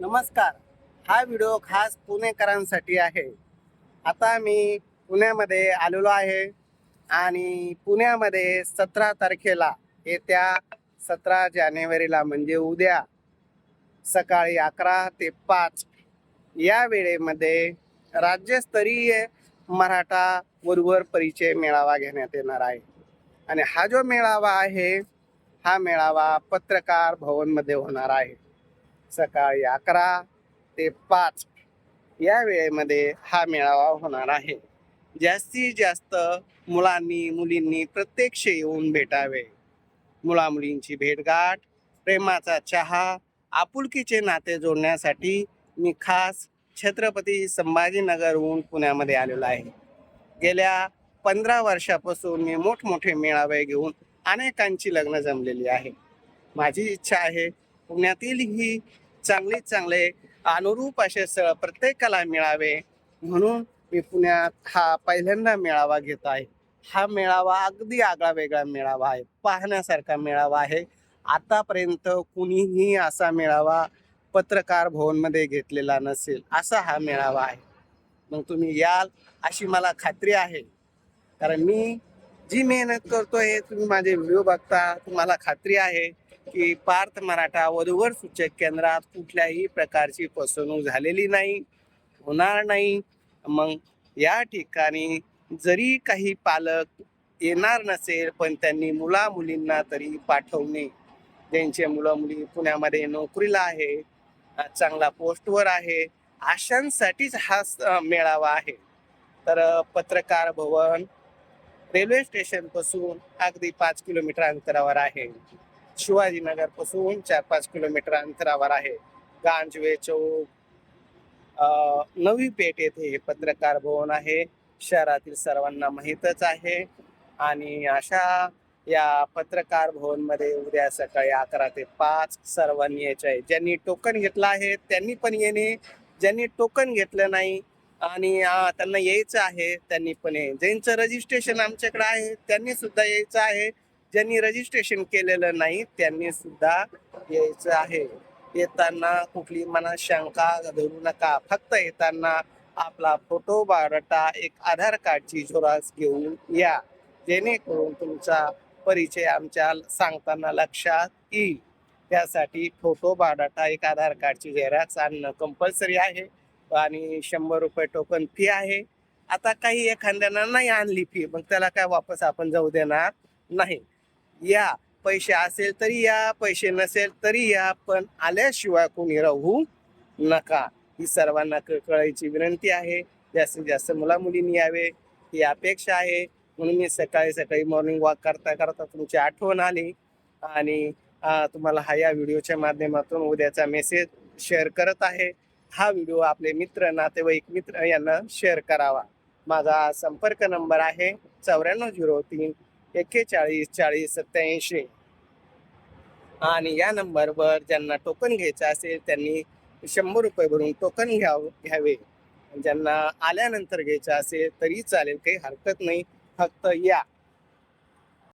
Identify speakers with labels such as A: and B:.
A: नमस्कार. हा व्हिडिओ खास पुणेकरांसाठी आहे. आता मी पुण्यामध्ये आलेलो आहे आणि पुण्यामध्ये 17 तारखेला येत्या 17 जानेवारीला म्हणजे उद्या सकाळी 11 ते 5 या वेळेमध्ये राज्यस्तरीय मराठा वधूवर परिचय मेळावा घेण्यात येणार आहे. आणि हा जो मेळावा आहे हा मेळावा पत्रकार भवनमध्ये होणार आहे. सकाळी 11 ते 5 या वेळेमध्ये हा मेळावा होणार आहे. जास्तीत जास्त मुलांनी मुलींनी प्रत्यक्ष येऊन भेटावे. मुलामुलींची भेटगाठ, प्रेमाचा चहा, आपुलकीचे नाते जोडण्यासाठी मी खास छत्रपती संभाजीनगरहून पुण्यामध्ये आलेलो आहे. गेल्या 15 वर्षापासून मी मोठमोठे मेळावे घेऊन अनेकांची लग्न जमलेली आहे. माझी इच्छा आहे पुण्यातील ही चांगले अनुरूप असे स्थळ प्रत्येकाला मिळावे, म्हणून मी पुण्यात हा पहिल्यांदा मेळावा घेत आहे. हा मेळावा अगदी आगळा वेगळा मेळावा आहे, पाहण्यासारखा मेळावा आहे. आतापर्यंत कुणीही असा मेळावा पत्रकार भवनमध्ये घेतलेला नसेल, असा हा मेळावा आहे. मग तुम्ही याल अशी मला खात्री आहे, कारण मी जी मेहनत करतोय, तुम्ही माझे व्हिडिओ बघता, तुम्हाला खात्री आहे की पार्थ मराठा वधूवर सूचक केंद्रात कुठल्याही प्रकारची फसवणूक झालेली नाही, होणार नाही. मग या ठिकाणी जरी काही पालक येणार नसेल, पण त्यांनी मुला मुलींना तरी पाठवणे, ज्यांचे मुलं मुली पुण्यामध्ये नोकरीला आहे, चांगला पोस्टवर आहे, अशांसाठीच हा मेळावा आहे. तर पत्रकार भवन रेल्वे स्टेशन पासून अगदी 5 किलोमीटर अंतरावर आहे. शिवाजीनगर पासून 4-5 किलोमीटर अंतरावर आहे. गांजवे चौक, नवी पेठ येथे हे पत्रकार भवन आहे. शहरातील सर्वांना माहीतच आहे. आणि अशा या पत्रकार भवन मध्ये उद्या सकाळी 11 ते 5 सर्वांनी यायचे आहे. ज्यांनी टोकन घेतलं आहे त्यांनी पण येणे, ज्यांनी टोकन घेतलं नाही आणि त्यांना यायचं आहे त्यांनी पण ये. ज्यांचं रजिस्ट्रेशन आमच्याकडे आहे त्यांनी सुद्धा यायचं आहे. ज्यांनी रजिस्ट्रेशन केलेलं नाही त्यांनी सुद्धा यायचं आहे. येताना कुठली मनात शंका धरू नका. फक्त येताना आपला फोटो, बायोडाटा, एक आधार कार्डची झेरॉक्स घेऊन या, जेणेकरून तुमचा परिचय आमच्या सांगताना लक्षात येईल. त्यासाठी फोटो, बायोडाटा, एक आधार कार्डची झेरॉक्स आणणं कंपल्सरी आहे आणि 100 रुपये टोकन फी आहे. आता काही एखाद्यानं नाही आणली फी, मग त्याला काय वापस आपण जाऊ देणार नाही. या, पैसे असेल तरी या, पैसे नसेल तरी या, पण आल्याशिवाय कोणी राहू नका, ही सर्वांना कळायची विनंती आहे. जास्तीत जास्त मुला मुलींनी यावे ही अपेक्षा आहे. म्हणून मी सकाळी मॉर्निंग वॉक करता करता तुमची आठवण आली आणि तुम्हाला या व्हिडिओच्या माध्यमातून उद्याचा मेसेज शेअर करत आहे. हा व्हिडिओ आपले मित्र, नातेवाईक, मित्र यांना शेअर करावा. माझा संपर्क नंबर आहे 9403 41 40 87. आणि या नंबरवर ज्यांना टोकन घ्यायचं असेल त्यांनी 100 रुपये भरून टोकन घ्यावे. ज्यांना आल्यानंतर घ्यायचं असेल तरी चालेल, काही हरकत नाही, फक्त या.